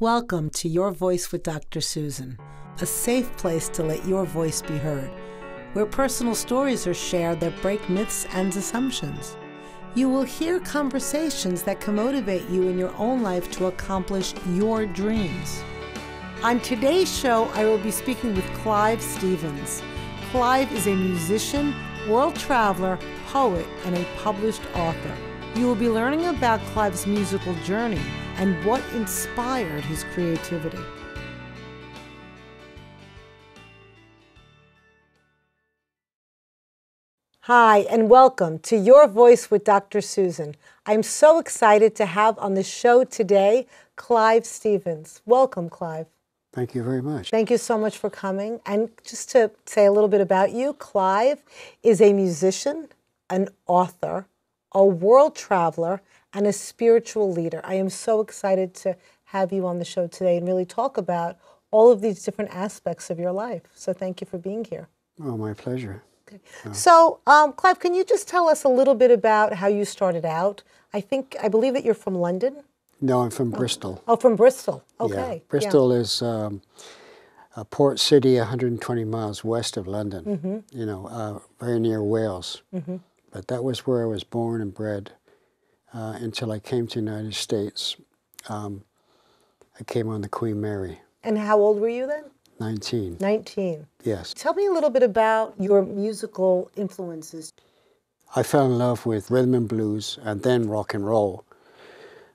Welcome to Your Voice with Dr. Susan, a safe place to let your voice be heard, where personal stories are shared that break myths and assumptions. You will hear conversations that can motivate you in your own life to accomplish your dreams. On today's show, I will be speaking with Clive Stevens. Clive is a musician, world traveler, poet, and a published author. You will be learning about Clive's musical journey and what inspired his creativity. Hi, and welcome to Your Voice with Dr. Susan. I'm so excited to have on the show today Clive Stevens. Welcome, Clive. Thank you very much. Thank you so much for coming. And just to say a little bit about you, Clive is a musician, an author, a world traveler, and a spiritual leader. I am so excited to have you on the show today and really talk about all of these different aspects of your life. So thank you for being here. Oh, my pleasure. Okay. So, Clive, can you just tell us a little bit about how you started out? I believe that you're from London. No, I'm from Bristol. Oh, from Bristol. Okay. Yeah. Bristol is a port city 120 miles west of London, very near Wales. But that was where I was born and bred until I came to the United States. I came on the Queen Mary. And how old were you then? 19. 19. Yes. Tell me a little bit about your musical influences. I fell in love with rhythm and blues and then rock and roll.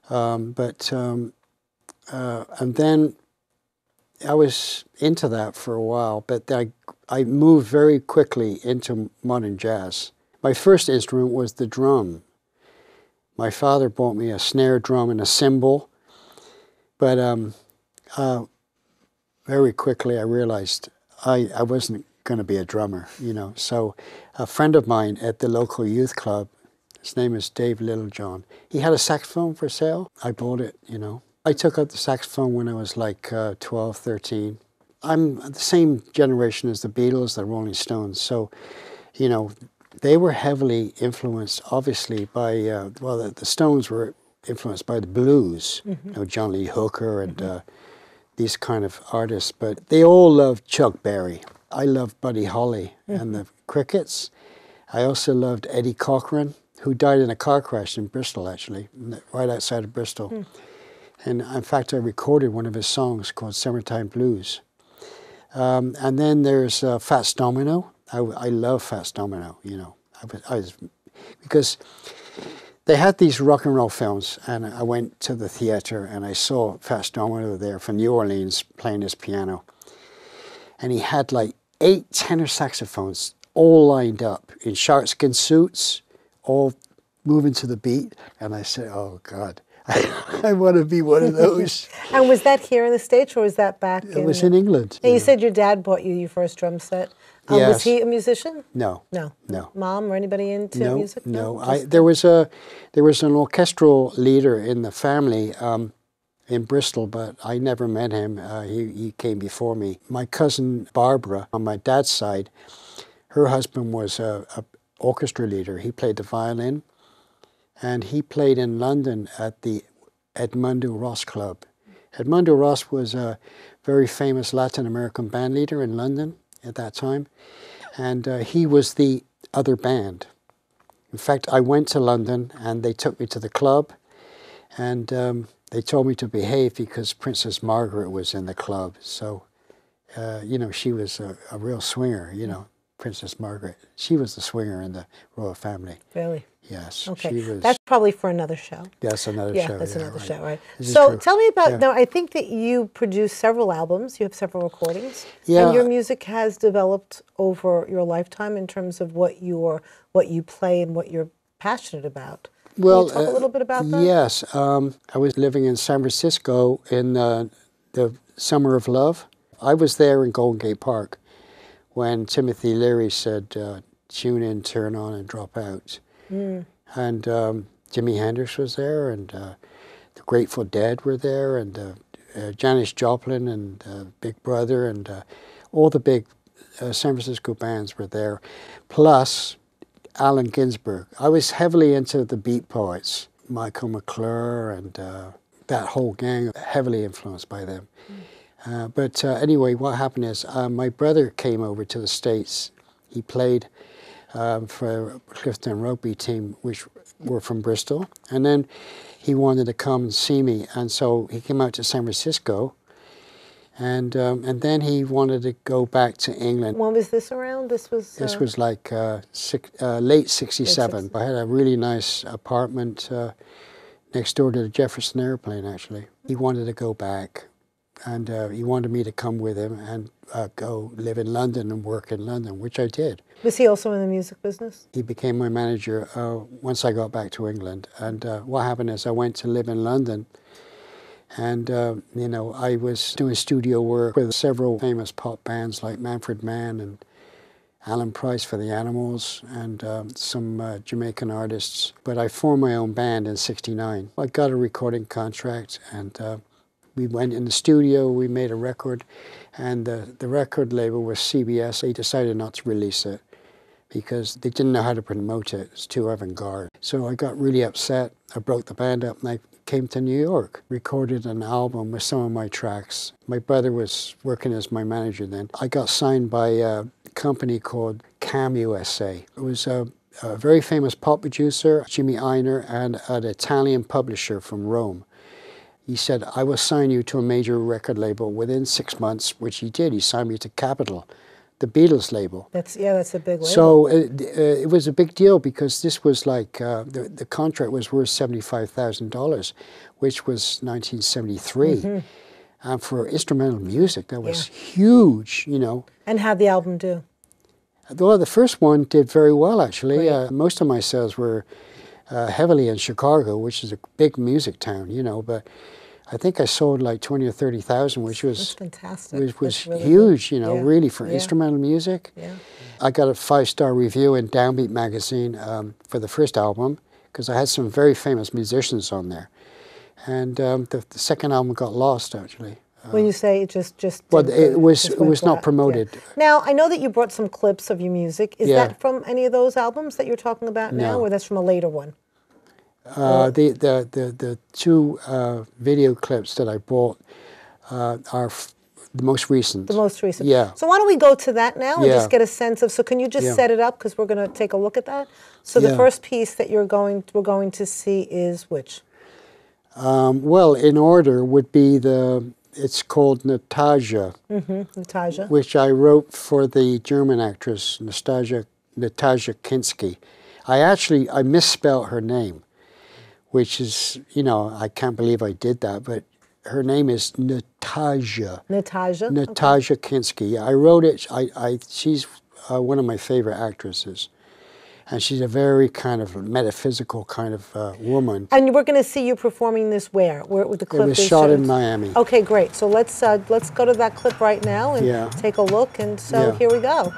And then I was into that for a while, but I moved very quickly into modern jazz. My first instrument was the drum. My father bought me a snare drum and a cymbal, but very quickly I realized I wasn't going to be a drummer, So a friend of mine at the local youth club, his name is Dave Littlejohn, he had a saxophone for sale. I bought it, I took up the saxophone when I was like 12, 13. I'm the same generation as the Beatles, the Rolling Stones, so, they were heavily influenced, obviously, by, the Stones were influenced by the blues, John Lee Hooker and these kind of artists, but they all loved Chuck Berry. I loved Buddy Holly and the Crickets. I also loved Eddie Cochran, who died in a car crash in Bristol, actually, right outside of Bristol. And in fact, I recorded one of his songs called Summertime Blues. And then there's Fats Domino. I love Fats Domino, because they had these rock and roll films, and I went to the theater and I saw Fats Domino there from New Orleans playing his piano. And he had like 8 tenor saxophones all lined up in sharkskin suits, all moving to the beat. And I said, oh God, I want to be one of those. And was that here in the States or was that back in? It was in England. And you said your dad bought you your first drum set. Yes. Was he a musician? No. No. No. Mom or anybody into music? No. There was an orchestral leader in the family in Bristol, but I never met him. He came before me. My cousin Barbara, on my dad's side, her husband was a orchestra leader. He played the violin, and he played in London at the Edmundo Ross Club. Edmundo Ross was a very famous Latin American band leader in London at that time, and he was the other band. In fact, I went to London and they took me to the club, and they told me to behave because Princess Margaret was in the club. So, she was a real swinger, Princess Margaret. She was the swinger in the royal family. Really? Yes. Okay. She was, that's probably for another show. That's another show. Yeah, that's another show, right? So tell me about, now I think that you produced several albums, you have several recordings, and your music has developed over your lifetime in terms of what you play and what you're passionate about. Well, can you talk a little bit about that? Yes. I was living in San Francisco in the Summer of Love. I was there in Golden Gate Park when Timothy Leary said, tune in, turn on, and drop out. And Jimi Hendrix was there, and the Grateful Dead were there, and Janis Joplin, and Big Brother, and all the big San Francisco bands were there, plus Allen Ginsberg. I was heavily into the Beat Poets, Michael McClure and that whole gang, heavily influenced by them. But anyway, what happened is my brother came over to the States. He played for Clifton Rugby team, which were from Bristol. And then he wanted to come and see me. And so he came out to San Francisco. And then he wanted to go back to England. When was this around? This was like late '67. I had a really nice apartment next door to the Jefferson Airplane, actually. He wanted to go back, and he wanted me to come with him and go live in London and work in London, which I did. Was he also in the music business? He became my manager once I got back to England. And what happened is I went to live in London. And, you know, I was doing studio work with several famous pop bands like Manfred Mann and Alan Price for the Animals and some Jamaican artists. But I formed my own band in '69. I got a recording contract and we went in the studio, we made a record, and the record label was CBS. They decided not to release it because they didn't know how to promote it. It's too avant-garde. So I got really upset. I broke the band up and I came to New York, recorded an album with some of my tracks. My brother was working as my manager then. I got signed by a company called Cam USA. It was a very famous pop producer, Jimmy Einer, and an Italian publisher from Rome. He said, I will sign you to a major record label within 6 months, which he did. He signed me to Capitol, the Beatles label. That's a big label. So it was a big deal because this was like, the contract was worth $75,000, which was 1973. Mm-hmm. And for instrumental music, that was huge, you know. And how'd the album do? Well, the first one did very well, actually. Most of my sales were heavily in Chicago, which is a big music town, you know, but I think I sold like 20 or 30,000, which was That's fantastic. Was really huge, good. you know, really for instrumental music. Yeah. I got a 5-star review in Downbeat magazine for the first album because I had some very famous musicians on there, and the second album got lost actually. When you say it just well, it was not promoted. Yeah. Now I know that you brought some clips of your music. Is that from any of those albums that you're talking about now, or that's from a later one? The two video clips that I bought are the most recent. The most recent. Yeah. So why don't we go to that now and just get a sense of? So can you just set it up because we're going to take a look at that. So the first piece that we're going to see is which? Well, in order would be it's called Natasha. Mm-hmm. Natasha. Which I wrote for the German actress Natasha Kinski. I misspelled her name, which is, you know, I can't believe I did that, but her name is Natasha. Natasha? Natasha Kinski. I wrote it, she's one of my favorite actresses. And she's a very kind of metaphysical kind of woman. And we're going to see you performing this where with the clip? It was shot in Miami. Okay, great. So let's go to that clip right now and take a look. And so here we go.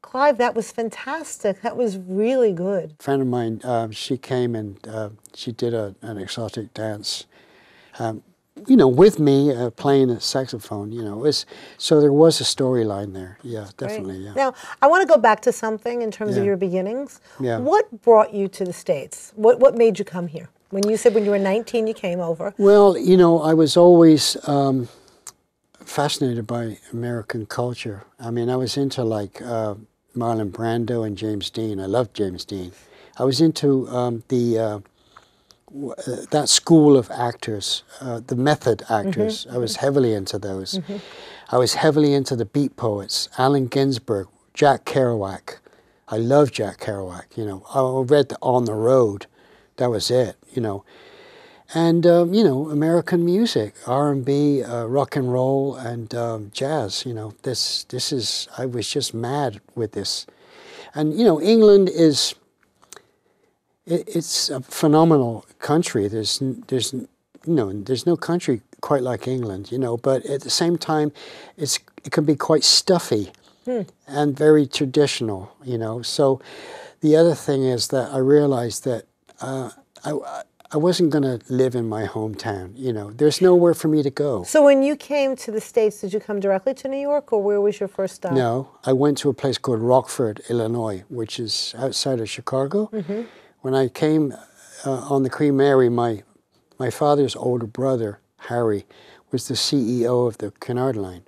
Clive, that was fantastic. That was really good. A friend of mine, she came and she did an exotic dance, you know, with me playing the saxophone. You know, so there was a storyline there. Yeah, definitely. Right. Yeah. Now, I want to go back to something in terms of your beginnings. Yeah. What brought you to the States? What made you come here? When you said when you were 19 you came over. Well, you know, I was always fascinated by American culture. I mean, I was into like Marlon Brando and James Dean. I loved James Dean. I was into that school of actors, the method actors. I was heavily into those. I was heavily into the beat poets, Allen Ginsberg, Jack Kerouac. I love Jack Kerouac, you know. I read On the Road. That was it, you know. And, you know, American music, R&B, rock and roll, and jazz, you know. This is, I was just mad with this. And, you know, England is, it's a phenomenal country. There's no country quite like England, you know. But at the same time, it can be quite stuffy and very traditional, you know. So the other thing is that I realized that I wasn't going to live in my hometown, you know. There's nowhere for me to go. So when you came to the States, did you come directly to New York, or where was your first stop? No, I went to a place called Rockford, Illinois, which is outside of Chicago. When I came on the Queen Mary, my father's older brother, Harry, was the CEO of the Cunard Line.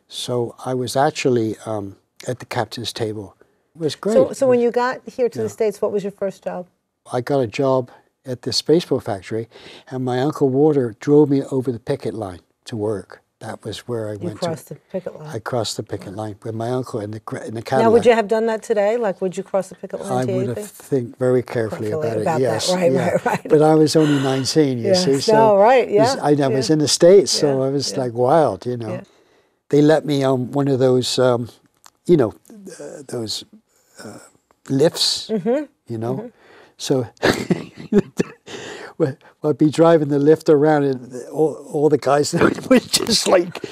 So I was actually at the captain's table. It was great. So when you got here to the States, what was your first job? I got a job at the Spaceboat Factory, and my Uncle Walter drove me over the picket line to work. That was where I went to. You crossed the picket line. I crossed the picket line with my uncle in the Cadillac. Now, would you have done that today? Like, would you cross the picket line? I would have think very carefully about it. Yes, that. Right. But I was only 19, you see. So I was in the States, so I was like wild, you know. Yeah. They let me on one of those, you know, those lifts, you know. So I'd be driving the lift around, and all the guys were just like,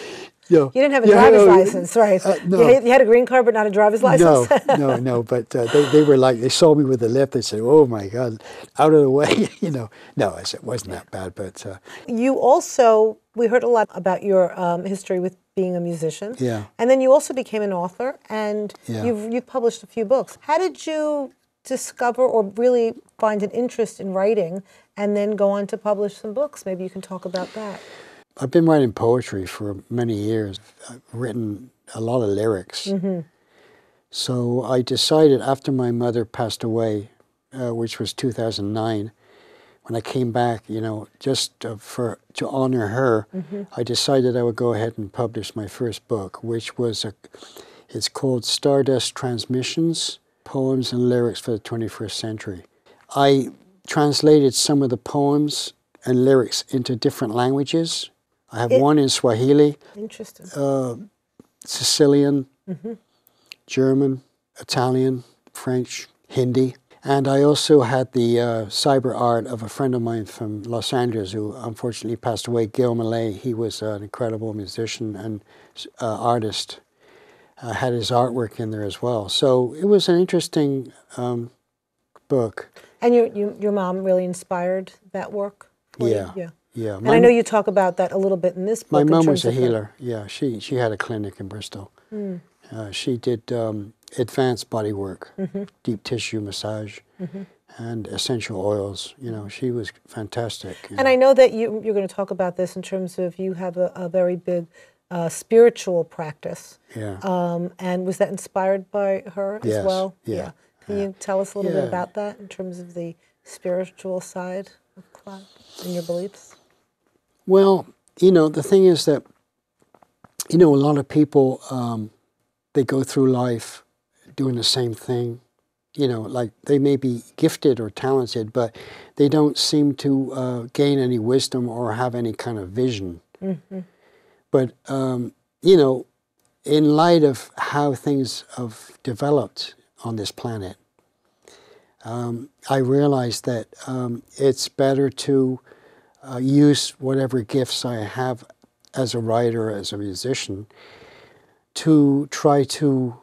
you know. You didn't have a driver's license, right? No. You had a green card, but not a driver's license? No. But they were like, they saw me with the lift. They said, "Oh my God, out of the way," you know. No, it wasn't that bad, but. You also, we heard a lot about your history with being a musician. Yeah. And then you also became an author, and you've published a few books. How did you discover or really find an interest in writing and then go on to publish some books? Maybe you can talk about that. I've been writing poetry for many years. I've written a lot of lyrics. So I decided after my mother passed away, which was 2009, when I came back, you know, just to honor her, I decided I would go ahead and publish my first book, which was it's called Stardust Transmissions, Poems and Lyrics for the 21st Century. I translated some of the poems and lyrics into different languages. I have one in Swahili, Sicilian, German, Italian, French, Hindi. And I also had the cyber art of a friend of mine from Los Angeles who unfortunately passed away, Gil Malay. He was an incredible musician and artist. Had his artwork in there as well. So it was an interesting book. And your mom really inspired that work for you? Yeah. And I know you talk about that a little bit in this book. My mom was a healer. Yeah, she had a clinic in Bristol. She did advanced body work, deep tissue massage, and essential oils. You know, she was fantastic. And I know that you're going to talk about this in terms of you have a very big spiritual practice. Yeah. And was that inspired by her as well? Yeah. Can you tell us a little bit about that in terms of the spiritual side of Clive and your beliefs? Well, you know, the thing is that, you know, a lot of people, they go through life doing the same thing. You know, like they may be gifted or talented, but they don't seem to gain any wisdom or have any kind of vision. But, you know, in light of how things have developed on this planet, I realized that it's better to use whatever gifts I have as a writer, as a musician, to try to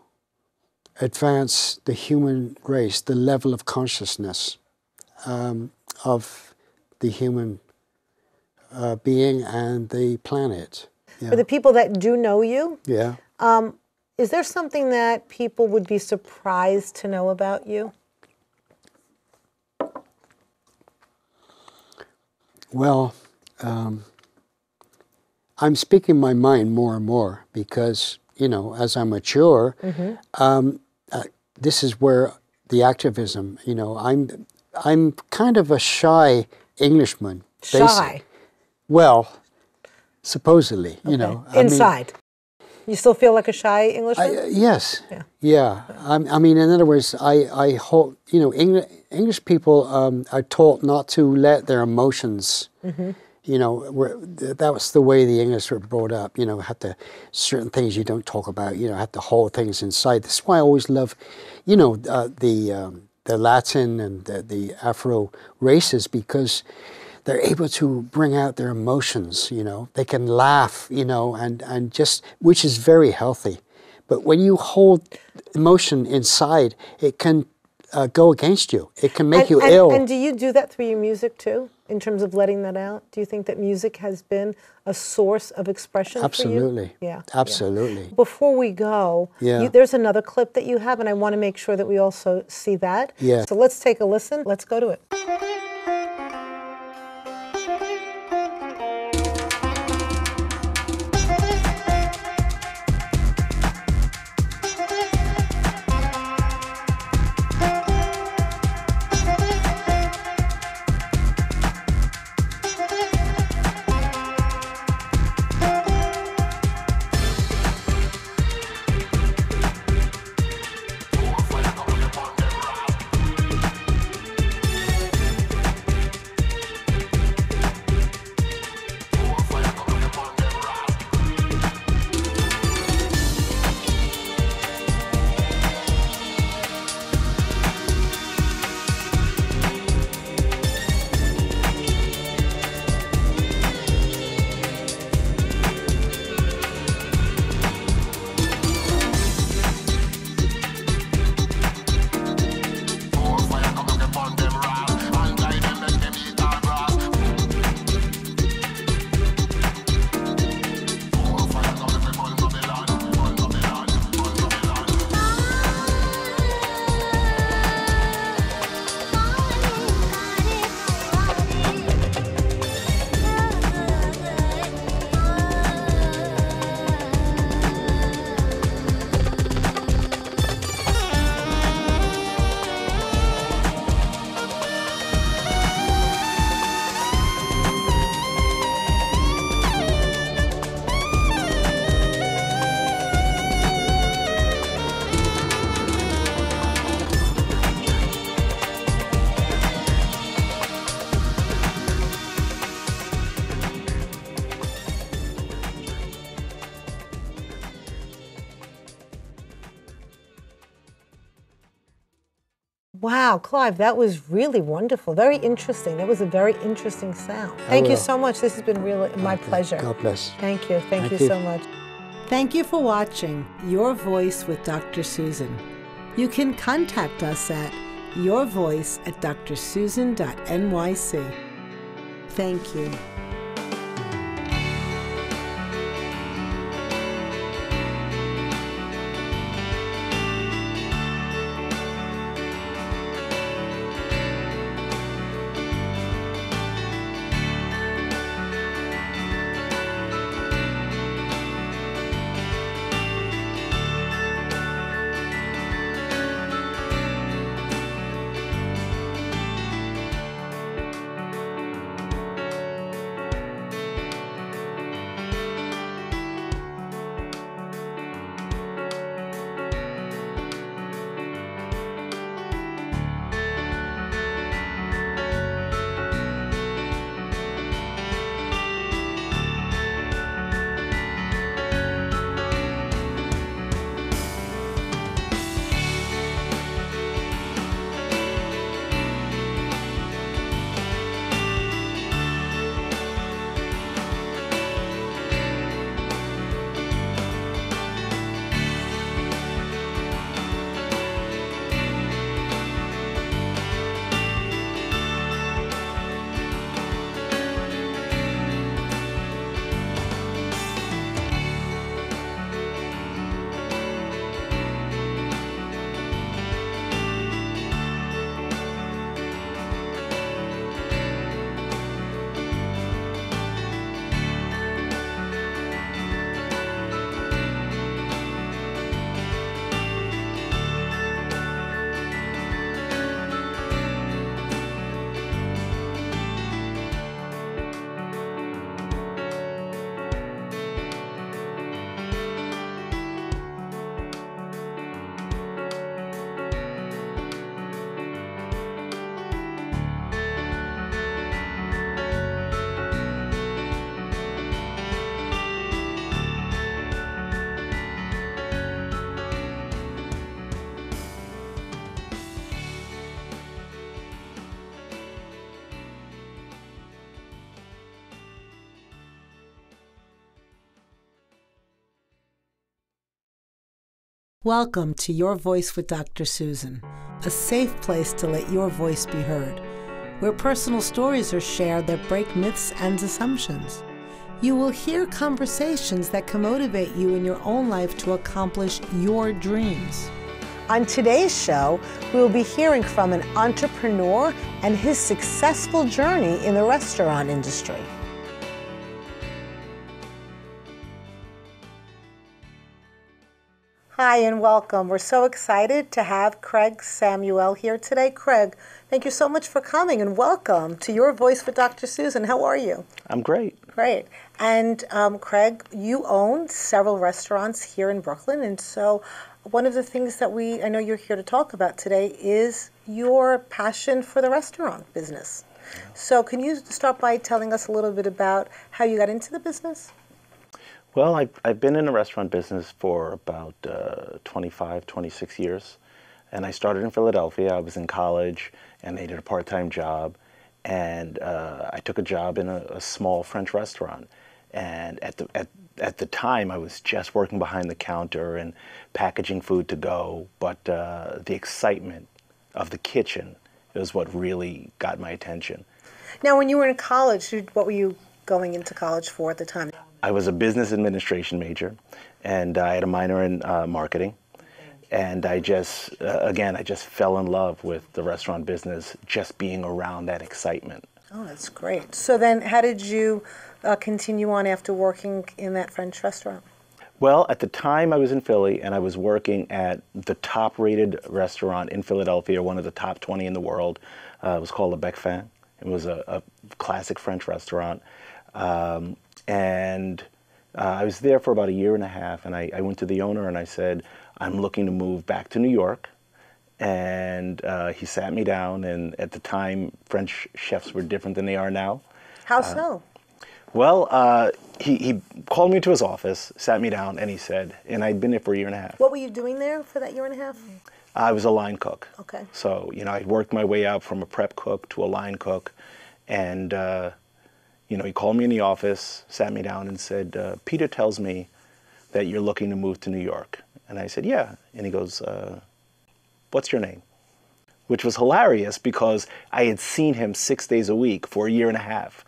advance the human race, the level of consciousness of the human being and the planet. Yeah. For the people that do know you, Yeah. is there something that people would be surprised to know about you? Well, I'm speaking my mind more and more because, you know, as I mature, this is where the activism, you know, I'm kind of a shy Englishman. Shy? Well, supposedly, you know. Inside? You still feel like a shy Englishman? Yes. Yeah. Yeah. I mean, in other words, I hope, you know, English people are taught not to let their emotions, you know, that was the way the English were brought up, you know, certain things you don't talk about, you know, have to hold things inside. That's why I always love, you know, the Latin and the Afro races, because they're able to bring out their emotions, you know. They can laugh, you know, and just, which is very healthy. But when you hold emotion inside, it can go against you. It can make you ill. And do you do that through your music too, in terms of letting that out? Do you think that music has been a source of expression Absolutely. for you? Yeah. Absolutely. Yeah. Before we go, there's another clip that you have, and I want to make sure that we also see that. Yeah. So let's take a listen. Let's go to it. Wow, Clive, that was really wonderful. Very interesting. That was a very interesting sound. Thank you so much. This has been really my pleasure. God bless. Thank you. Thank you so much. Thank you for watching Your Voice with Dr. Susan. You can contact us at yourvoice@drsusan.nyc. Thank you. Welcome to Your Voice with Dr. Susan, a safe place to let your voice be heard, where personal stories are shared that break myths and assumptions. You will hear conversations that can motivate you in your own life to accomplish your dreams. On today's show, we will be hearing from an entrepreneur and his successful journey in the restaurant industry. Hi and welcome. We're so excited to have Craig Samuel here today. Craig, thank you so much for coming and welcome to Your Voice with Dr. Susan. How are you? I'm great. Great. And Craig, you own several restaurants here in Brooklyn, and so one of the things that I know you're here to talk about today is your passion for the restaurant business. So can you start by telling us a little bit about how you got into the business? Well, I've been in the restaurant business for about 25, 26 years. And I started in Philadelphia. I was in college and needed a part-time job. And I took a job in a small French restaurant. And at the time, I was just working behind the counter and packaging food to go. But the excitement of the kitchen is what really got my attention. Now, when you were in college, what were you going into college for at the time? I was a business administration major, and I had a minor in marketing. And I just fell in love with the restaurant business, just being around that excitement. Oh, that's great. So then how did you continue on after working in that French restaurant? Well, at the time I was in Philly, and I was working at the top-rated restaurant in Philadelphia, one of the top 20 in the world. It was called Le Bec Fin. It was a classic French restaurant. And I was there for about a year and a half, and I went to the owner and I said, I'm looking to move back to New York. And he sat me down, and at the time, French chefs were different than they are now. How so? Well, he called me to his office, sat me down, and he said, and I'd been there for a year and a half. What were you doing there for that year and a half? I was a line cook. Okay. So, I worked my way out from a prep cook to a line cook, and he called me in the office, sat me down and said, Peter tells me that you're looking to move to New York. And I said, yeah. And he goes, what's your name? Which was hilarious because I had seen him 6 days a week for a year and a half.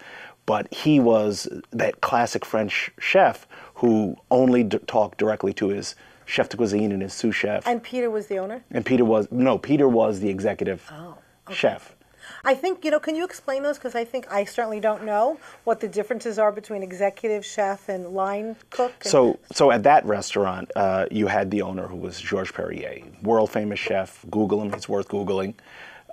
But he was that classic French chef who only talked directly to his chef de cuisine and his sous chef. And Peter was the owner? And Peter was the executive chef. I think, can you explain those? Because I certainly don't know what the differences are between executive chef and line cook. So at that restaurant, you had the owner who was Georges Perrier, world famous chef. Google him, it's worth Googling.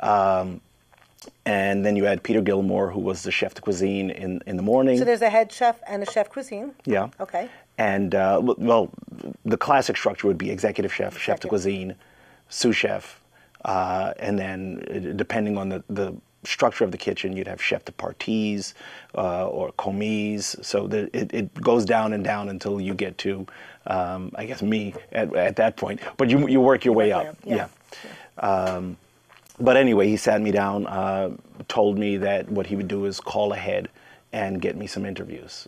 And then you had Peter Gilmore, who was the chef de cuisine in the morning. So there's a head chef and a chef cuisine? Yeah. Okay. And, the classic structure would be executive chef, chef de cuisine, sous chef, and then depending on the structure of the kitchen, you'd have chef de parties or commis. So it goes down and down until you get to, I guess, me at that point. But you work your way up. Yeah. But anyway, he sat me down, told me that what he would do is call ahead and get me some interviews,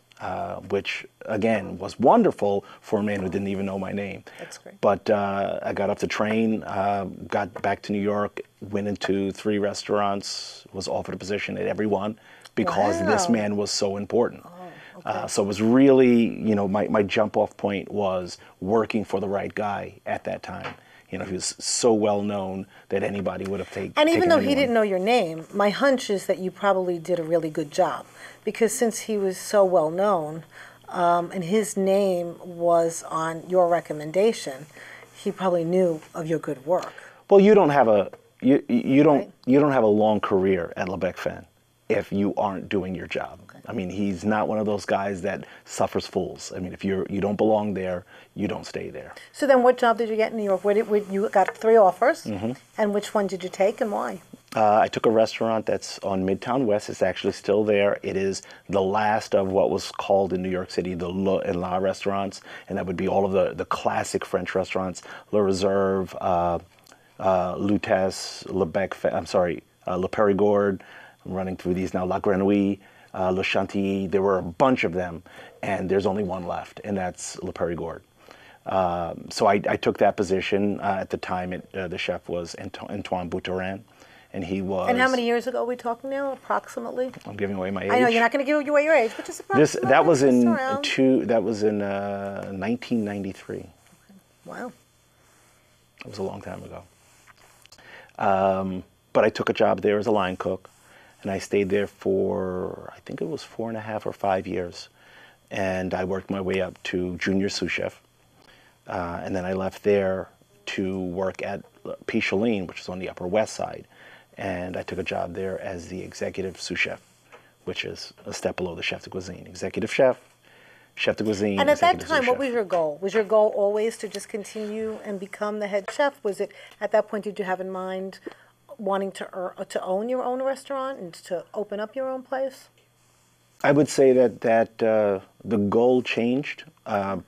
which, again, was wonderful for a man who didn't even know my name. That's great. But I got off the train, got back to New York, went into 3 restaurants, was offered a position at every one because this man was so important. Oh, okay. So it was really, my jump-off point was working for the right guy at that time. He was so well known that anybody would have taken. And even though he didn't know your name, my hunch is that you probably did a really good job, because since he was so well known, and his name was on your recommendation, he probably knew of your good work. Well, you don't have a you don't have a long career at Le Bec Fin if you aren't doing your job. Okay. I mean, he's not one of those guys that suffers fools. I mean, if you don't belong there, you don't stay there. So then what job did you get in New York? You got 3 offers, and which one did you take and why? I took a restaurant that's on Midtown West. It's actually still there. It is the last of what was called in New York City the Le and La restaurants, and that would be all of the classic French restaurants, Le Reserve, Lutèce, Le Périgord. I'm running through these now. La Grenouille, Le Chantilly. There were a bunch of them, and there's only one left, and that's Le Périgord. So I took that position. At the time, the chef was Antoine Bouterin, and he was... And how many years ago are we talking now, approximately? I'm giving away my age. I know, you're not going to give away your age, but just approximately. That was in around. 1993. Wow. It was a long time ago. But I took a job there as a line cook, and I stayed there for, I think it was 4.5 or 5 years. And I worked my way up to junior sous chef. And then I left there to work at Picheline, which is on the Upper West Side. And I took a job there as the executive sous chef, which is a step below the chef de cuisine. Executive chef, chef de cuisine. And at that time, what was your goal? Was your goal always to just continue and become the head chef? Was it, at that point, did you have in mind wanting to own your own restaurant and to open up your own place? I would say that the goal changed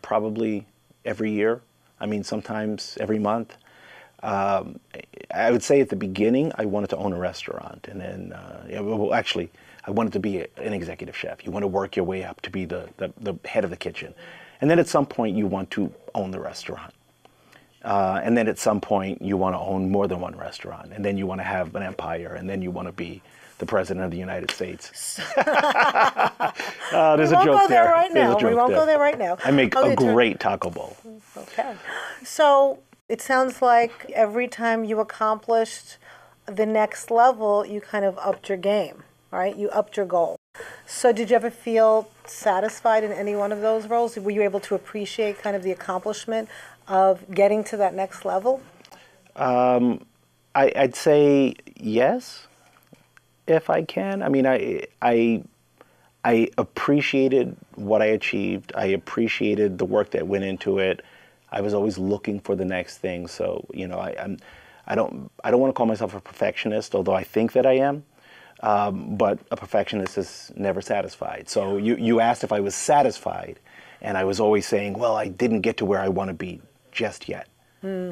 probably every year. I mean, sometimes every month. I would say at the beginning, I wanted to own a restaurant. And then, well, actually, I wanted to be an executive chef. You want to work your way up to be the head of the kitchen. And then at some point, you want to own the restaurant. And then at some point, you want to own more than one restaurant. And then you want to have an empire. And then you want to be the President of the United States. There's a joke there. We won't go there right now. I make a great taco bowl. Okay. So it sounds like every time you accomplished the next level, you kind of upped your game, right? You upped your goal. So did you ever feel satisfied in any one of those roles? Were you able to appreciate kind of the accomplishment of getting to that next level? I'd say yes, if I can. I mean, I appreciated what I achieved. I appreciated the work that went into it. I was always looking for the next thing. So, you know, I don't want to call myself a perfectionist, although I think that I am. But a perfectionist is never satisfied. So you asked if I was satisfied, and I was always saying, well, I didn't get to where I want to be just yet.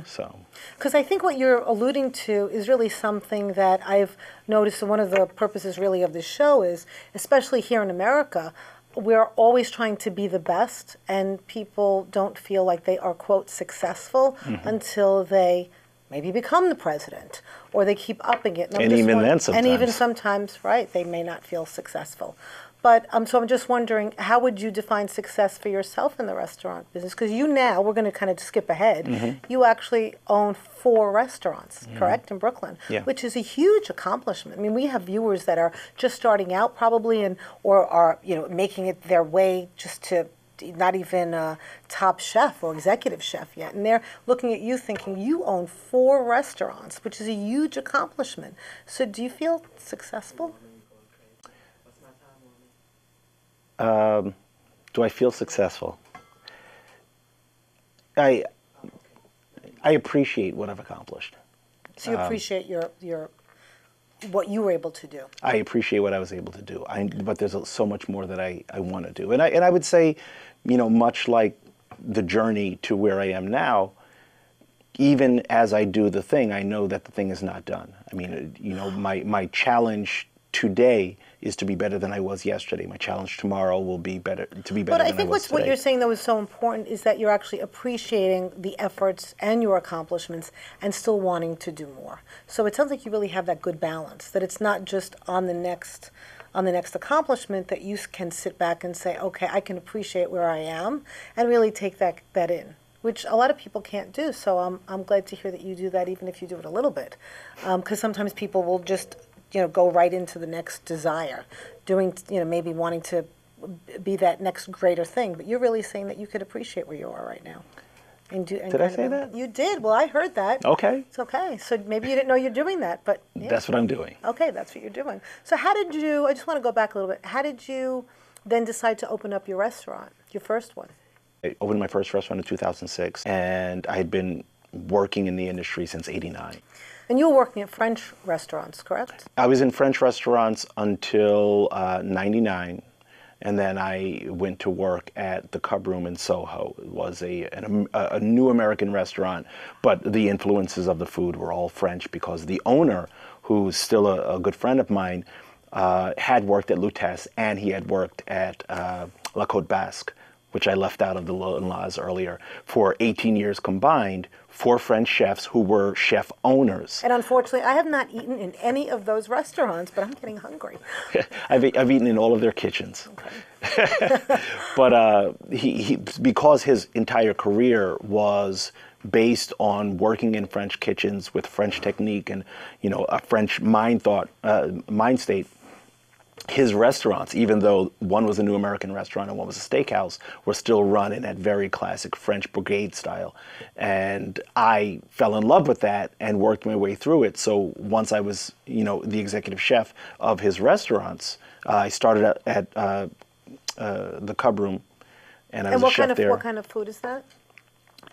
So, because I think what you're alluding to is really something that I've noticed, and one of the purposes really of this show is, especially here in America, we're always trying to be the best, and people don't feel like they are, quote, successful until they maybe become the president, or they keep upping it. And even then sometimes. And even sometimes, right, they may not feel successful. But so I'm just wondering, how would you define success for yourself in the restaurant business? Because you now, we're going to kind of skip ahead, you actually own 4 restaurants, correct, in Brooklyn, which is a huge accomplishment. I mean, we have viewers that are just starting out probably, or are, you know, making it their way just to not even a top chef or executive chef yet. And they're looking at you thinking, you own 4 restaurants, which is a huge accomplishment. So do you feel successful? Do I feel successful? I appreciate what I've accomplished. So you appreciate your what you were able to do. I appreciate what I was able to do. But there's so much more that I want to do. And I would say, you know, much like the journey to where I am now, even as I do the thing, I know that the thing is not done. I mean, you know, my challenge today is to be better than I was yesterday. My challenge tomorrow will be better than I was today. But I think what you're saying, though, is so important is that you're actually appreciating the efforts and your accomplishments and still wanting to do more. So it sounds like you really have that good balance, that it's not just on the next accomplishment, that you can sit back and say, okay, I can appreciate where I am and really take that in, which a lot of people can't do. So I'm glad to hear that you do that, even if you do it a little bit, because sometimes people will just, you know, go right into the next desire, doing, you know, maybe wanting to be that next greater thing. But you're really saying that you could appreciate where you are right now. Did I say that? You did. Well, I heard that. Okay. It's okay. So maybe you didn't know you're doing that, but yeah. That's what I'm doing. Okay, that's what you're doing. So how did you, I just want to go back a little bit, how did you then decide to open up your restaurant, your first one? I opened my first restaurant in 2006, and I had been working in the industry since '89. And you were working at French restaurants, correct? I was in French restaurants until '99, and then I went to work at the Cub Room in Soho. It was a new American restaurant, but the influences of the food were all French because the owner, who's still a good friend of mine, had worked at Lutèce, and he had worked at La Côte Basque, which I left out of the laws earlier, for 18 years combined, 4 French chefs who were chef owners. And unfortunately, I have not eaten in any of those restaurants, but I'm getting hungry. I've eaten in all of their kitchens. Okay. But because his entire career was based on working in French kitchens with French technique and, a French mind state, his restaurants, even though one was a New American restaurant and one was a steakhouse, were still run in that very classic French brigade style. And I fell in love with that and worked my way through it. So once I was, the executive chef of his restaurants, I started at the Cub Room, and I was a chef there. What kind of food is that?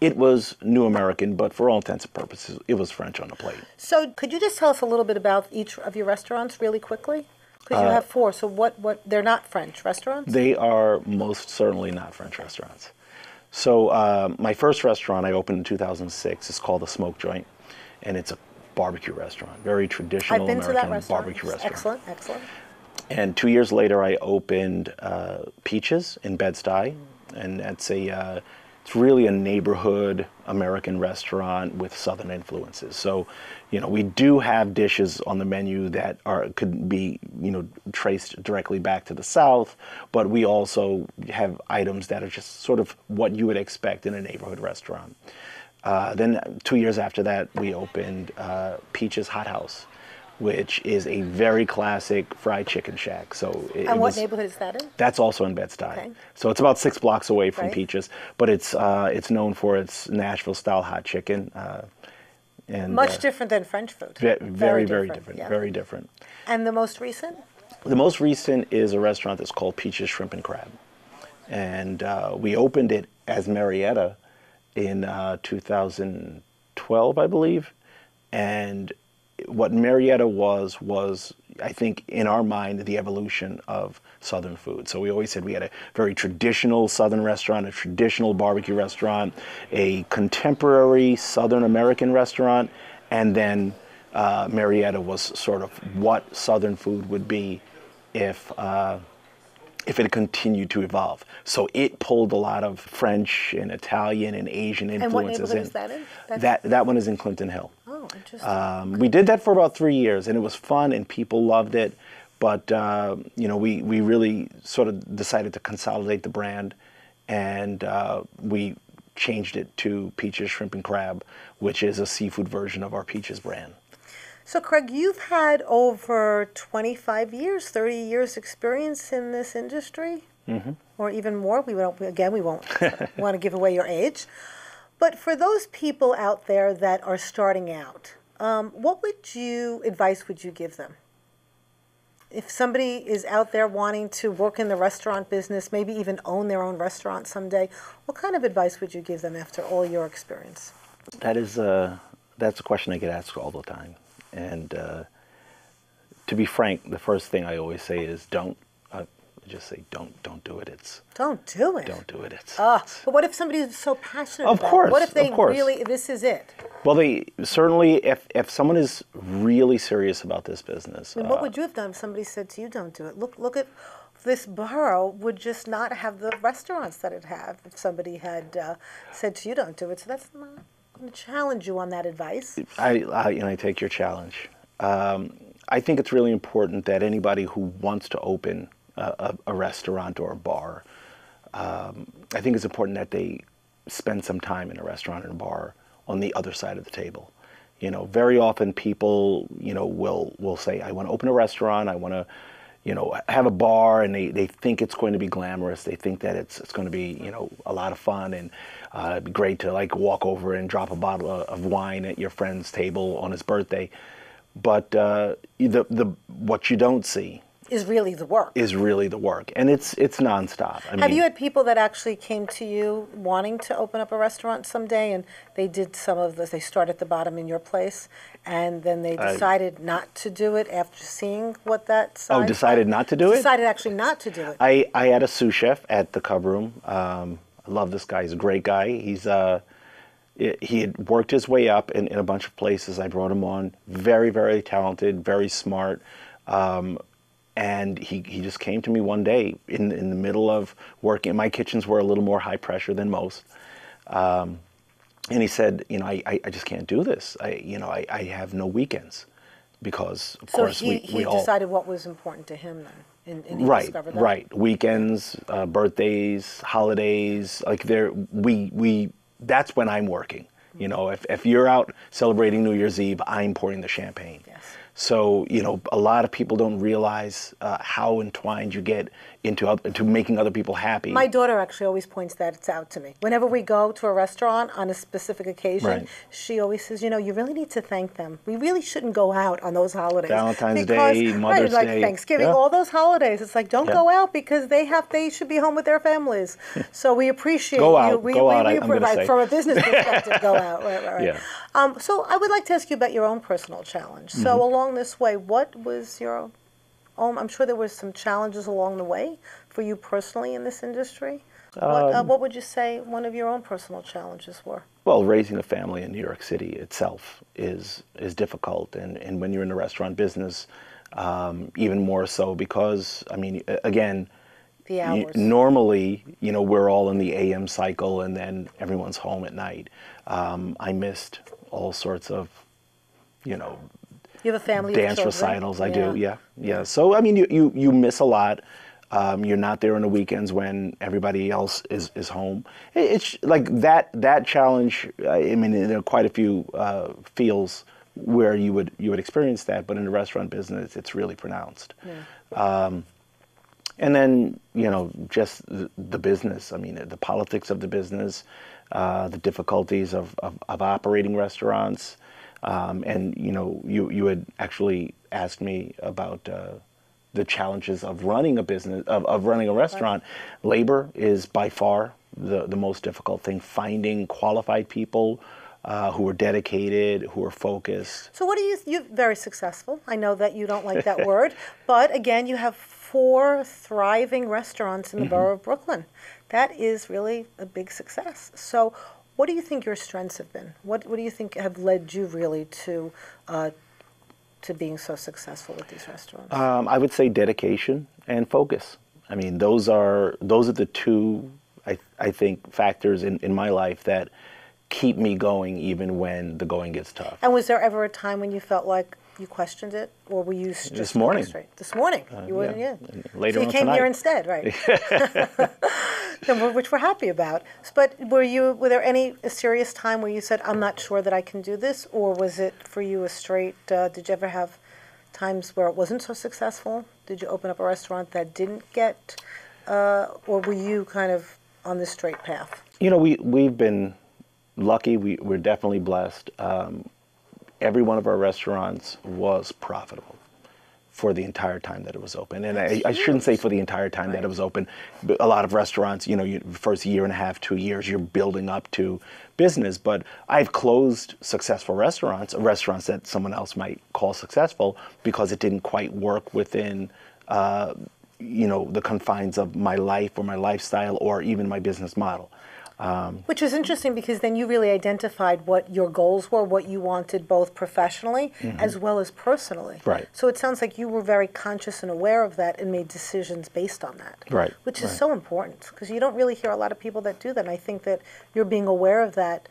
It was New American, but for all intents and purposes, it was French on the plate. So could you just tell us a little bit about each of your restaurants really quickly? Because you have 4, so what, they're not French restaurants? They are most certainly not French restaurants. So my first restaurant I opened in 2006 is called The Smoke Joint, and it's a barbecue restaurant, very traditional American barbecue restaurant. Excellent, excellent. And 2 years later, I opened Peaches in Bed-Stuy, and that's it's really a neighborhood American restaurant with Southern influences. So, we do have dishes on the menu that could be, traced directly back to the South, but we also have items that are just sort of what you would expect in a neighborhood restaurant. Then 2 years after that, we opened Peaches Hot House, which is a very classic fried chicken shack. So what neighborhood is that in? That's also in Bed-Stuy. Okay. So it's about 6 blocks away from Right. Peaches, but it's known for its Nashville-style hot chicken. And Much different than French food. Very different. Yeah. Very different. And the most recent? The most recent is a restaurant that's called Peaches Shrimp and Crab. And we opened it as Marietta in 2012, I believe. And what Marietta was, I think, in our mind, the evolution of Southern food. So we always said we had a very traditional Southern restaurant, a traditional barbecue restaurant, a contemporary Southern American restaurant, and then Marietta was sort of what Southern food would be if it had continued to evolve. So it pulled a lot of French and Italian and Asian influences in. And what neighborhood is that in? That one is in Clinton Hill. Oh, interesting. We did that for about 3 years, and it was fun, and people loved it. But we really sort of decided to consolidate the brand, and we changed it to Peaches Shrimp and Crab, which is a seafood version of our Peaches brand. So, Craig, you've had over 25 years, 30 years experience in this industry, or even more. We won't want to give away your age. But for those people out there that are starting out, what advice would you give them? If somebody is out there wanting to work in the restaurant business, maybe even own their own restaurant someday, what kind of advice would you give them after all your experience? That's a question I get asked all the time. And to be frank, the first thing I always say is don't do it. Don't do it. Don't do it. But what if somebody is so passionate of about course, it? What if they of course. really, this is it? Well, they certainly, if someone is really serious about this business. I mean, what would you have done if somebody said to you, don't do it? Look at this borough would just not have the restaurants that it have if somebody had said to you, don't do it. So that's not, I'm going to challenge you on that advice. I take your challenge. I think it's really important that anybody who wants to open a restaurant or a bar, I think it's important that they spend some time in a restaurant or a bar on the other side of the table. Very often people, will say, I want to open a restaurant, I want to, have a bar, and they think it's going to be glamorous. They think that it's going to be, a lot of fun, and it'd be great to walk over and drop a bottle of wine at your friend's table on his birthday. But what you don't see is really the work. And it's nonstop. Have you had people that actually came to you wanting to open up a restaurant someday, and they did some of this, they start at the bottom in your place, and then they decided not to do it after seeing what that side? Decided not to do it? Decided actually not to do it. I had a sous chef at the Cub Room. I love this guy. He's a great guy. He had worked his way up in a bunch of places. I brought him on. Very, very talented, very smart. And he just came to me one day in the middle of working. My kitchens were a little more high pressure than most. And he said, you know, I just can't do this. I have no weekends because, of course, we all... he decided what was important to him then, and he Right, discovered that. right. Weekends, birthdays, holidays, like that's when I'm working. You know, if you're out celebrating New Year's Eve, I'm pouring the champagne. Yes. So, you know, a lot of people don't realize how entwined you get into making other people happy. My daughter actually always points that out to me. Whenever we go to a restaurant on a specific occasion, Right. she always says, you know, you really need to thank them. We really shouldn't go out on those holidays. Valentine's Day, Mother's like Day. Thanksgiving, Yeah. all those holidays. It's like, don't Yeah. go out because they should be home with their families. So we appreciate Go you. out, go out, I'm gonna say. From a business perspective, go out. Right. Yeah. So I would like to ask you about your own personal challenge. So along this way, what was your own, I'm sure there were some challenges along the way for you personally in this industry. What would you say one of your own personal challenges were? Well, raising a family in New York City itself is difficult, and when you're in the restaurant business, even more so because, I mean, again, The hours. normally, you know, we're all in the AM cycle, and then everyone's home at night. I missed all sorts of, you know, You have a family of dance children? recitals. I do, yeah. So I mean, you miss a lot. You're not there on the weekends when everybody else is home. It's like that challenge. I mean, there are quite a few fields where you would experience that, but in the restaurant business, it's really pronounced. Yeah. And then, you know, just the business. I mean, the politics of the business, the difficulties of operating restaurants. And, you know, you had actually asked me about the challenges of running a business, of running a restaurant. Right. Labor is by far the most difficult thing. Finding qualified people who are dedicated, who are focused. So what you're very successful. I know that you don't like that word, but again, you have 4 thriving restaurants in the borough of Brooklyn. That is really a big success. So what do you think your strengths have been? What do you think have led you really to being so successful with these restaurants? I would say dedication and focus. I mean, those are the two, I think, factors in my life that keep me going even when the going gets tough. And was there ever a time when you felt like you questioned it, or were you just this morning? Straight? This morning, you were yeah. so Later you on came tonight. here instead, right? Which we're happy about. But were there a serious time where you said, "I'm not sure that I can do this," or was it for you a straight? Did you ever have times where it wasn't so successful? Did you open up a restaurant that didn't get, or were you kind of on this straight path? You know, we've been lucky. We're definitely blessed. Every one of our restaurants was profitable for the entire time that it was open. And I shouldn't say for the entire time that it was open. A lot of restaurants, you know, first year and a half, 2 years, you're building up to business. But I've closed successful restaurants that someone else might call successful because it didn't quite work within, you know, the confines of my life or my lifestyle or even my business model. Which is interesting because then you really identified what your goals were, what you wanted both professionally as well as personally. Right. So it sounds like you were very conscious and aware of that and made decisions based on that. Right. Which is so important because you don't really hear a lot of people that do that. And I think that you're being aware of that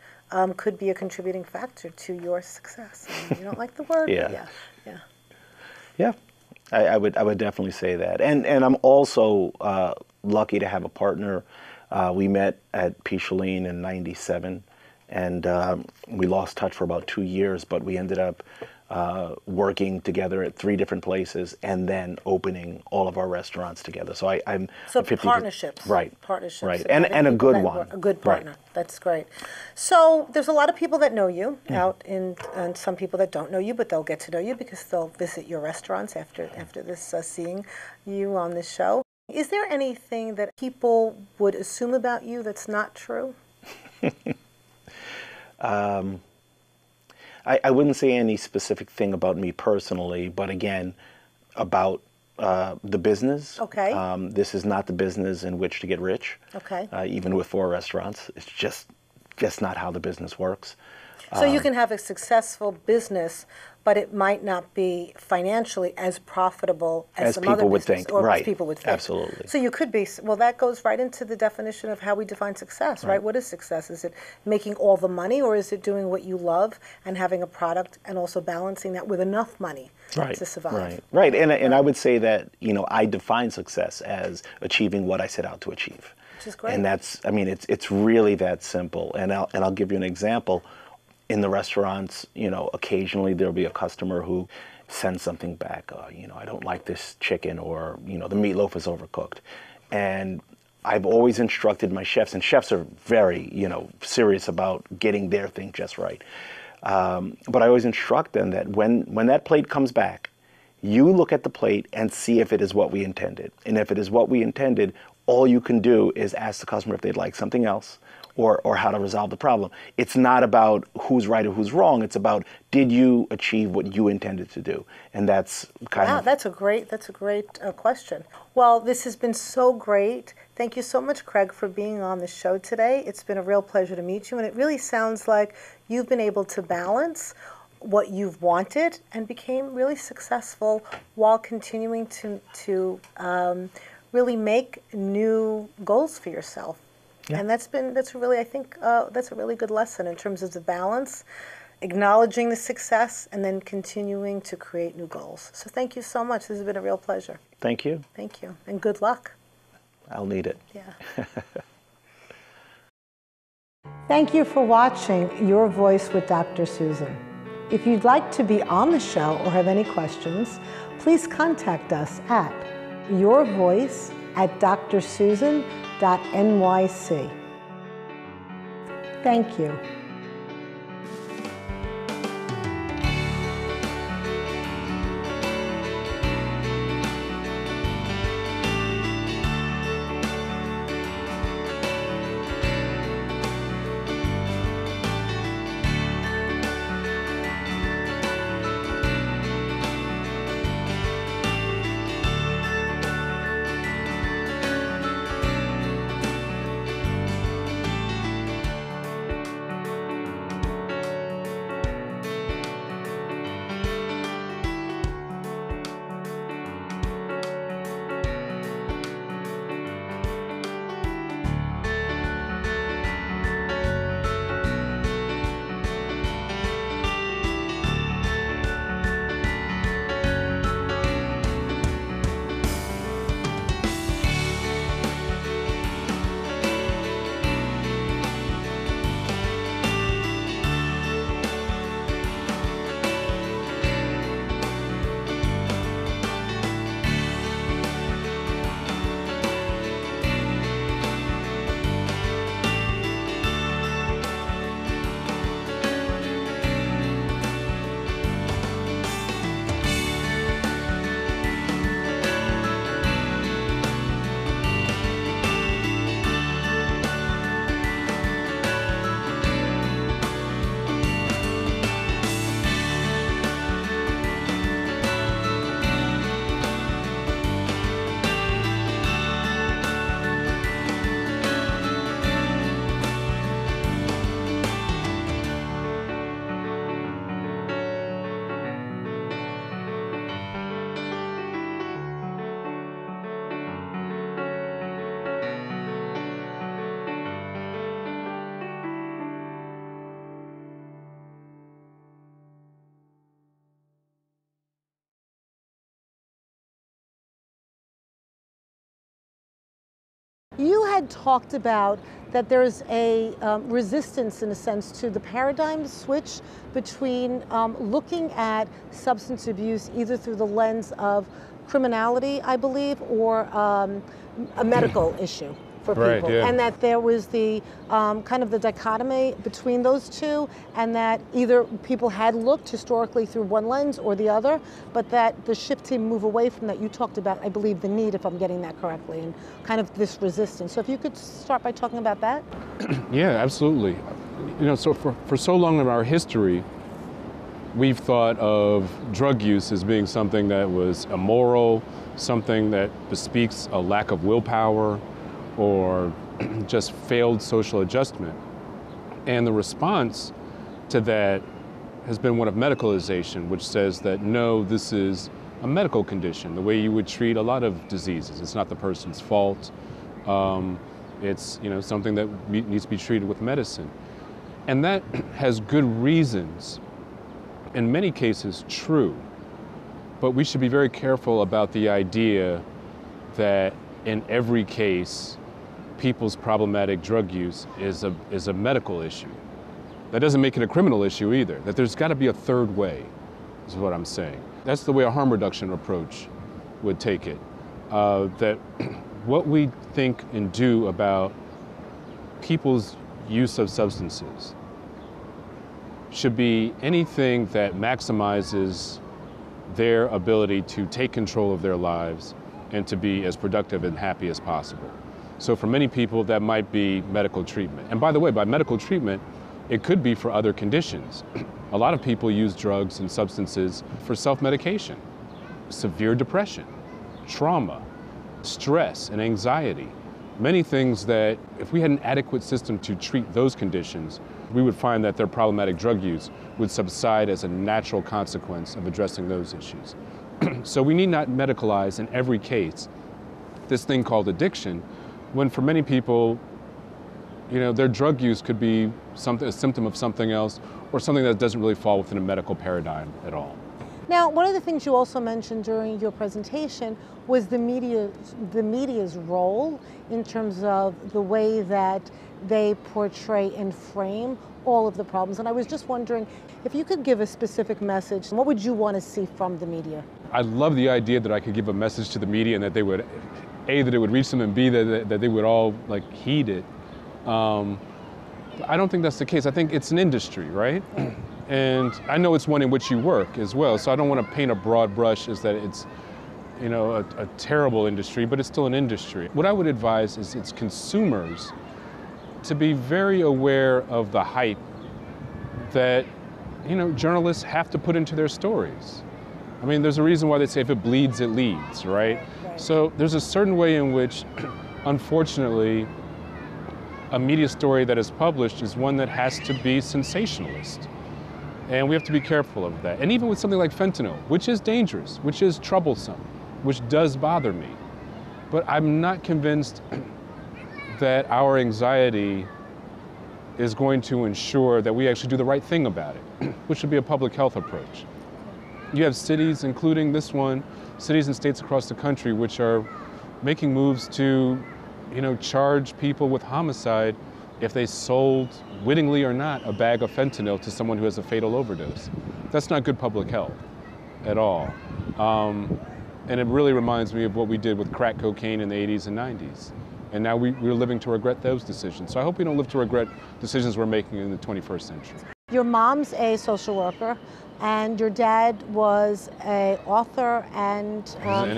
could be a contributing factor to your success. I mean, you don't like the word? Yeah. Yeah. Yeah. I would definitely say that. And I'm also lucky to have a partner. We met at Picheline in '97, and we lost touch for about 2 years, but we ended up working together at 3 different places and then opening all of our restaurants together. So I'm So partnerships. Right. Partnerships. Right. And And a good one. A good partner. Right. That's great. So there's a lot of people that know you out and some people that don't know you, but they'll get to know you because they'll visit your restaurants after this, seeing you on this show. Is there anything that people would assume about you that's not true? I wouldn't say any specific thing about me personally, but again, about the business. Okay. This is not the business in which to get rich. Okay. Even with 4 restaurants, it's just not how the business works. So you can have a successful business, but it might not be financially as profitable as some other business, or as people would think. Absolutely. So you could be, well, that goes right into the definition of how we define success, right? What is success? Is it making all the money, or is it doing what you love and having a product and also balancing that with enough money to survive? Right. And I would say that, I define success as achieving what I set out to achieve. Which is great. And that's, it's really that simple. And I'll give you an example. In the restaurants, occasionally there'll be a customer who sends something back. I don't like this chicken, or, the meatloaf is overcooked. And I've always instructed my chefs, and chefs are very, serious about getting their thing just right. But I always instruct them that when that plate comes back, you look at the plate and see if it is what we intended. And if it is what we intended, all you can do is ask the customer if they'd like something else, or how to resolve the problem. It's not about who's right or who's wrong. It's about, did you achieve what you intended to do? And that's kind of... That's a great question. Well, this has been so great. Thank you so much, Craig, for being on the show today. It's been a real pleasure to meet you, and it really sounds like you've been able to balance what you've wanted and became really successful while continuing to really make new goals for yourself. Yeah. And that's a really good lesson in terms of the balance, acknowledging the success, and then continuing to create new goals. So thank you so much. This has been a real pleasure. Thank you. Thank you. And good luck. I'll need it. Yeah. Thank you for watching Your Voice with Dr. Susan. If you'd like to be on the show or have any questions, please contact us at yourvoice@drsusan.nyc. Thank you. You had talked about that there's a resistance, in a sense, to the paradigm switch between looking at substance abuse either through the lens of criminality, I believe, or a medical issue for people. Yeah. And that there was the kind of the dichotomy between those two, and that either people had looked historically through one lens or the other, but that the shift to move away from that, you talked about, I believe, the need, if I'm getting that correctly, and kind of this resistance. So if you could start by talking about that. Yeah, absolutely. You know, so for so long in our history, we've thought of drug use as being something that was immoral, something that bespeaks a lack of willpower, or just failed social adjustment. And the response to that has been one of medicalization, which says that no, this is a medical condition, the way you would treat a lot of diseases. It's not the person's fault. It's something that needs to be treated with medicine. And that has good reasons, in many cases true, but we should be very careful about the idea that in every case, people's problematic drug use is a medical issue. That doesn't make it a criminal issue either, that there's got to be a third way, is what I'm saying. That's the way a harm reduction approach would take it. That what we think and do about people's use of substances should be anything that maximizes their ability to take control of their lives and to be as productive and happy as possible. So for many people, that might be medical treatment. And by the way, by medical treatment, it could be for other conditions. A lot of people use drugs and substances for self-medication, severe depression, trauma, stress, and anxiety. Many things that if we had an adequate system to treat those conditions, we would find that their problematic drug use would subside as a natural consequence of addressing those issues. So we need not medicalize in every case this thing called addiction, when for many people, their drug use could be a symptom of something else, or something that doesn't really fall within a medical paradigm at all. Now, one of the things you also mentioned during your presentation was the media's role in terms of the way that they portray and frame all of the problems. And I was just wondering if you could give a specific message, what would you want to see from the media? I love the idea that I could give a message to the media and that they would, A, that it would reach them, and B, that they would all heed it. I don't think that's the case. I think it's an industry, right? And I know it's one in which you work as well, so I don't want to paint a broad brush as that it's a terrible industry, but it's still an industry. What I would advise is its consumers to be very aware of the hype that journalists have to put into their stories. I mean, there's a reason why they say if it bleeds, it leads, right? So there's a certain way in which, unfortunately, a media story that is published is one that has to be sensationalist. And we have to be careful of that. And even with something like fentanyl, which is dangerous, which is troublesome, which does bother me, but I'm not convinced that our anxiety is going to ensure that we actually do the right thing about it, which would be a public health approach. You have cities, including this one, cities and states across the country, which are making moves to charge people with homicide if they sold, wittingly or not, a bag of fentanyl to someone who has a fatal overdose. That's not good public health at all. And it really reminds me of what we did with crack cocaine in the 80s and 90s. And now we're living to regret those decisions. So I hope we don't live to regret decisions we're making in the 21st century. Your mom's a social worker, and your dad was an author and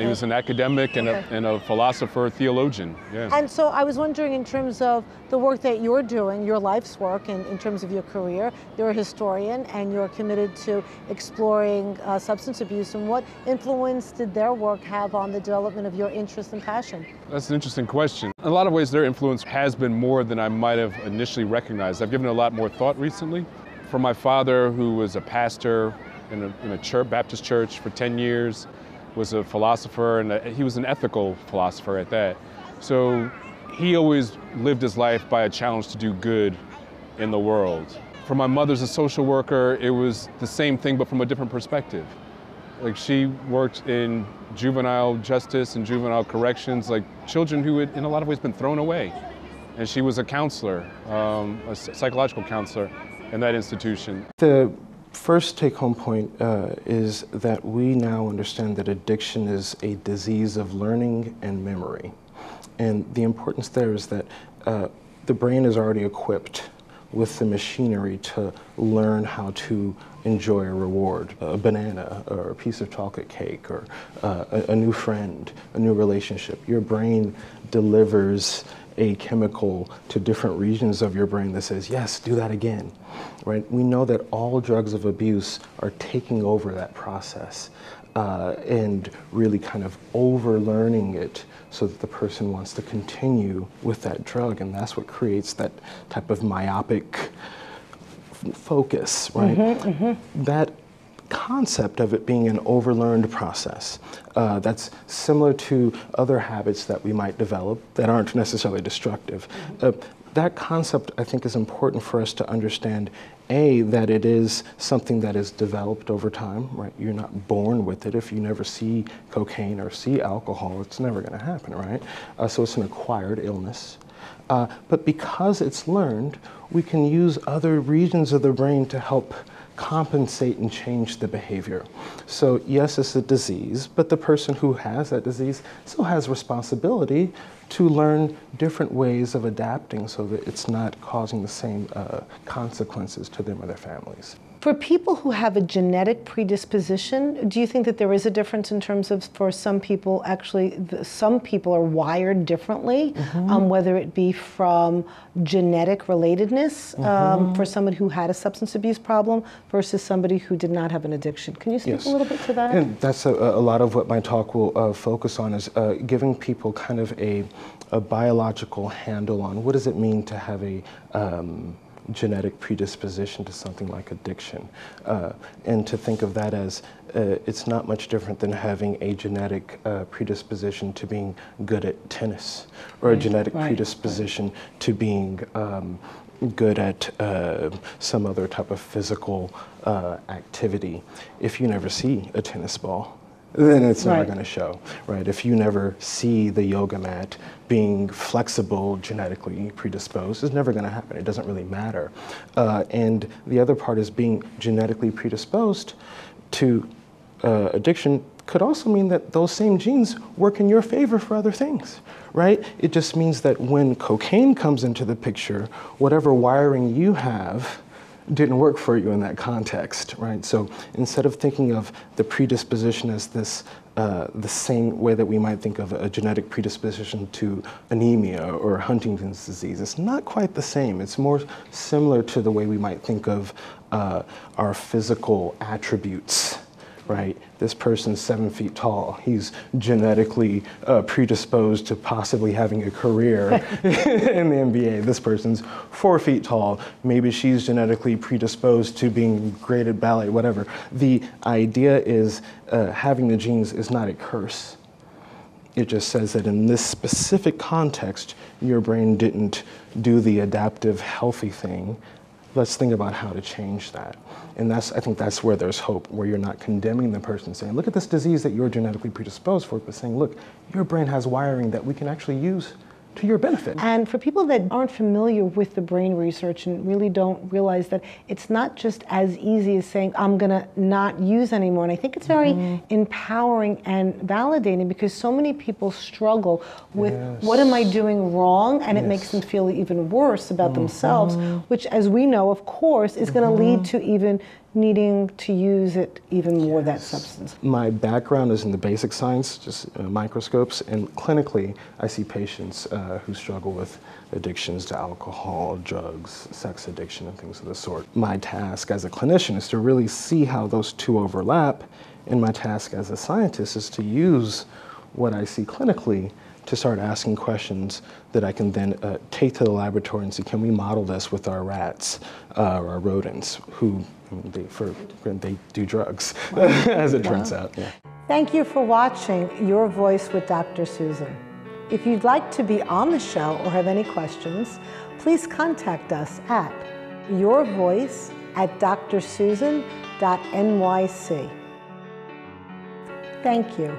he was an academic and a philosopher, theologian. Yeah. And so I was wondering, in terms of the work that you're doing, your life's work, and in terms of your career, you're a historian and you're committed to exploring substance abuse, and what influence did their work have on the development of your interest and passion? That's an interesting question. In a lot of ways, their influence has been more than I might have initially recognized. I've given it a lot more thought recently. From my father, who was a pastor in a church, Baptist church for 10 years, was a philosopher, and he was an ethical philosopher at that. So he always lived his life by a challenge to do good in the world. For my mother's a social worker, it was the same thing, but from a different perspective. Like, she worked in juvenile justice and juvenile corrections, like children who had in a lot of ways been thrown away. And she was a counselor, a psychological counselor in that institution. The first take-home point is that we now understand that addiction is a disease of learning and memory. And the importance there is that the brain is already equipped with the machinery to learn how to enjoy a reward, a banana or a piece of chocolate cake, or a new friend, a new relationship. Your brain delivers a chemical to different regions of your brain that says, yes, do that again, right? We know that all drugs of abuse are taking over that process and really kind of over-learning it so that the person wants to continue with that drug, and that's what creates that type of myopic focus, right? That concept of it being an overlearned process that's similar to other habits that we might develop that aren't necessarily destructive. That concept, I think, is important for us to understand, A, that it is something that is developed over time, right? You're not born with it. If you never see cocaine or see alcohol, it's never going to happen, right? So it's an acquired illness. But because it's learned, we can use other regions of the brain to help compensate and change the behavior. So yes, it's a disease, but the person who has that disease still has responsibility to learn different ways of adapting so that it's not causing the same consequences to them or their families. For people who have a genetic predisposition, do you think that there is a difference in terms of, for some people, actually, some people are wired differently, whether it be from genetic relatedness, for somebody who had a substance abuse problem versus somebody who did not have an addiction? Can you speak a little bit to that? And that's a lot of what my talk will focus on, is giving people kind of a biological handle on what does it mean to have a genetic predisposition to something like addiction, and to think of that as it's not much different than having a genetic predisposition to being good at tennis, or a genetic predisposition to being good at some other type of physical activity. If you never see a tennis ball, then it's never going to show, right? If you never see the yoga mat being flexible, genetically predisposed, it's never going to happen. It doesn't really matter. And the other part is being genetically predisposed to addiction could also mean that those same genes work in your favor for other things, right? It just means that when cocaine comes into the picture, whatever wiring you have didn't work for you in that context, right? So instead of thinking of the predisposition as this, the same way that we might think of a genetic predisposition to anemia or Huntington's disease, it's not quite the same. It's more similar to the way we might think of our physical attributes, right? This person's 7 feet tall. He's genetically predisposed to possibly having a career in the NBA. This person's 4 feet tall. Maybe she's genetically predisposed to being great at ballet, whatever. The idea is having the genes is not a curse. It just says that in this specific context, your brain didn't do the adaptive, healthy thing. Let's think about how to change that. And I think that's where there's hope, where you're not condemning the person, saying, look at this disease that you're genetically predisposed for, but saying, look, your brain has wiring that we can actually use to your benefit. And for people that aren't familiar with the brain research and really don't realize that it's not just as easy as saying, I'm gonna not use anymore. And I think it's very empowering and validating, because so many people struggle with what am I doing wrong? And it makes them feel even worse about themselves, which, as we know, of course, is gonna lead to even needing to use it even more, that substance. My background is in the basic science, just microscopes, and clinically I see patients who struggle with addictions to alcohol, drugs, sex addiction, and things of the sort. My task as a clinician is to really see how those two overlap, and my task as a scientist is to use what I see clinically to start asking questions that I can then take to the laboratory and see, can we model this with our rats or our rodents, who they do drugs, as it turns out. Yeah. Thank you for watching Your Voice with Dr. Susan. If you'd like to be on the show or have any questions, please contact us at yourvoice@drsusan.nyc. Thank you.